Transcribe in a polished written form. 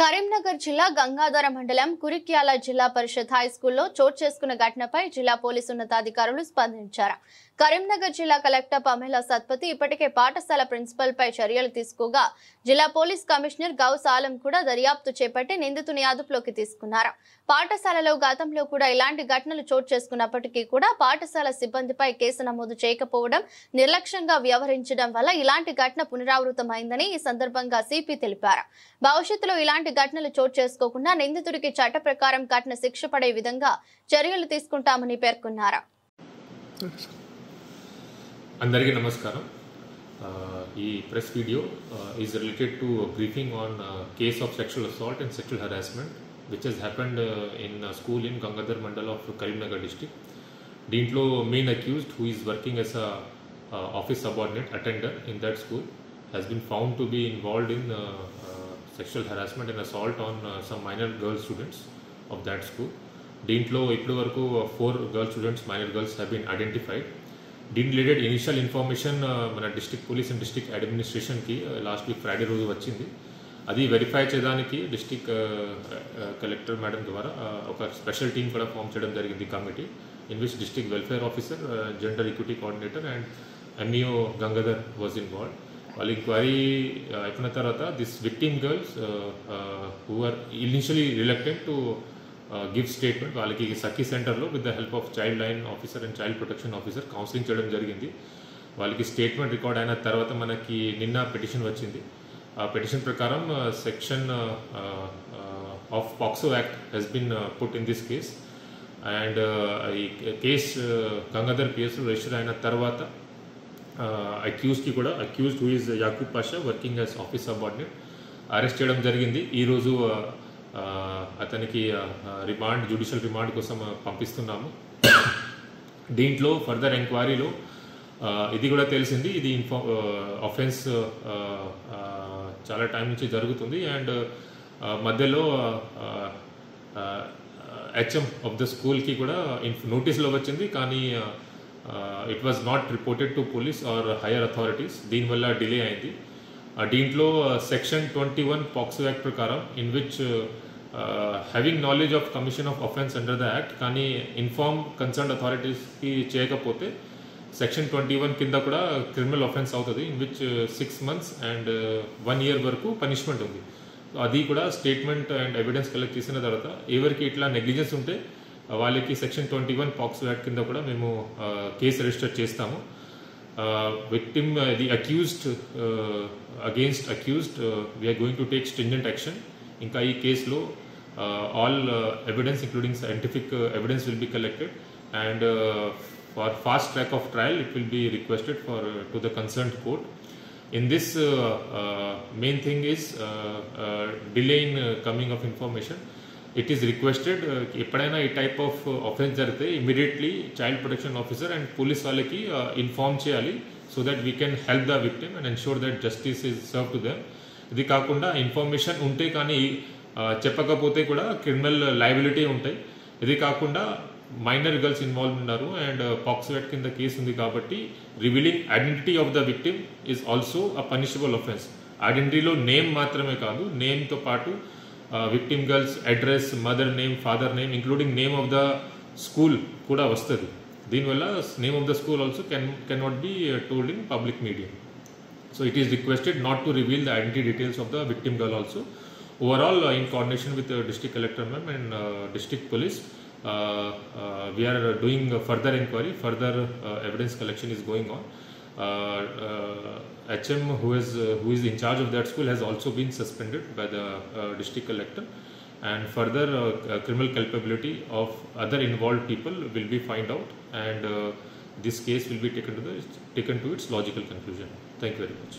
కరీంనగర్ జిల్లా గంగాధర మండలం కురిక్యాల జిల్లా పరిషత్ హై స్కూల్లో చోటు చేసుకున్న ఘటనపై జిల్లా పోలీసు ఉన్నతాధికారులు స్పందించారు. కరీంనగర్ జిల్లా కలెక్టర్ పమేలా సత్పతి ఇప్పటికే పాఠశాల ప్రిన్సిపల్ పై చర్యలు తీసుకోగా జిల్లా పోలీస్ కమిషనర్ గౌస్ ఆలం కూడా దర్యాప్తు చేపట్టి నిందితుని అదుపులోకి తీసుకున్నారు. పాఠశాలలో గతంలో కూడా ఇలాంటి ఘటనలు చోటు చేసుకున్నప్పటికీ కూడా పాఠశాల సిబ్బందిపై కేసు నమోదు చేయకపోవడం, నిర్లక్ష్యంగా వ్యవహరించడం వల్ల ఇలాంటి ఘటన పునరావృతమైందని ఈ సందర్భంగా సిపి తెలిపారు. భవిష్యత్తులో ఇలాంటి ఘటనలు చోటు చేసుకోకుండా నిందితుడికి చట్ట ప్రకారం కఠిన శిక్ష పడే విధంగా చర్యలు తీసుకుంటామని పేర్కొన్నారు. అందరికీ నమస్కారం. ఈ press video is related to briefing on case of sexual assault and sexual harassment which has happened in school in Gangadhar mandal of Karimnagar district. దీంట్లో main accused who is working as a office subordinate attender in that school has been found to be involved in sexual harassment and assault on some minor girl students of that school. Deentlo ippudu varaku 4 girl students, minor girls, have been identified. Deen related initial information mana district police and district administration ki last week Friday roju vachindi. Adi verify chedaniki district collector madam dwara oka special team kuda form cheyadam jarigindi committee in which district welfare officer, gender equity coordinator and MEO Gangadhar was involved. While inquiry అయిపోయిన తర్వాత this victim girls who are initially reluctant to give statement వాళ్ళకి సఖీ సెంటర్లో with the help of child line officer and child protection officer counselling చేయడం జరిగింది. వాళ్ళకి statement record అయిన తర్వాత మనకి నిన్న పిటిషన్ వచ్చింది. ఆ పిటిషన్ ప్రకారం section of POCSO act has been put in this case and ఈ కేస్ గంగాధర్ కేసు రిజిస్టర్ అయిన తర్వాత అక్యూజ్కి కూడా accused who is Yakub Pasha working as office subordinate arrest చేయడం జరిగింది. ఈరోజు అతనికి రిమాండ్ జ్యుడిషియల్ రిమాండ్ కోసం పంపిస్తున్నాము. దీంట్లో ఫర్దర్ ఎంక్వైరీలో ఇది కూడా తెలిసింది, ఇది అఫెన్స్ చాలా టైం నుంచి జరుగుతుంది అండ్ మధ్యలో హెచ్ఎం ఆఫ్ ద స్కూల్కి కూడా నోటీస్లో వచ్చింది, కానీ it was not reported to police or higher authorities. దీని వల్ల డిలే అయింది. దీంట్లో సెక్షన్ 21 పాక్సో యాక్ట్ ప్రకారం in which having knowledge of commission of offence under the act కానీ ఇన్ఫార్మ్ కన్సర్న్ అథారిటీస్కి చేయకపోతే సెక్షన్ 21 కింద కూడా క్రిమినల్ అఫెన్స్ అవుతుంది, in which 6 months and 1 year వరకు పనిష్మెంట్ ఉంది. అది కూడా స్టేట్మెంట్ అండ్ ఎవిడెన్స్ కలెక్ట్ చేసిన తర్వాత ఎవరికి ఇట్లా నెగ్లిజెన్స్ ఉంటే వాళ్ళకి సెక్షన్ 21 పాక్సో యాక్ట్ కింద కూడా మేము కేసు రిజిస్టర్ చేస్తాము. Victim the accused against accused we are going to take stringent action. ఇంకా ఈ కేసులో all evidence including scientific evidence will be collected and for fast track of trial it will be requested for to the concerned court. In this main thing is delay in coming of information. It is requested ఎప్పుడైనా ఈ type of offence జరిగితే immediately child protection officer and police వాళ్ళకి inform చేయాలి so that we can help the victim and ensure that justice is serve to them. ఇది కాకుండా information ఉంటే కానీ చెప్పకపోతే కూడా క్రిమినల్ లయబిలిటీ ఉంటాయి. ఇది కాకుండా మైనర్ గర్ల్స్ ఇన్వాల్వ్ ఉన్నారు అండ్ పాక్సో యాక్ట్ కింద కేసు ఉంది కాబట్టి revealing identity of the victim is also a punishable offence. ఐడెంటిటీలో నేమ్ మాత్రమే కాదు, నేమ్తో పాటు victim girls address, mother name, father name including name of the school కూడా వస్తుంది. దీనివల్ల name of the school also can not be told in public media. So it is requested not to reveal the identity details of the victim girl also. Overall in coordination with district collector ma'am and district police we are doing further inquiry, further evidence collection is going on. HM who is in charge of that school has also been suspended by the district collector and further criminal culpability of other involved people will be find out and this case will be taken to its logical conclusion. Thank you very much.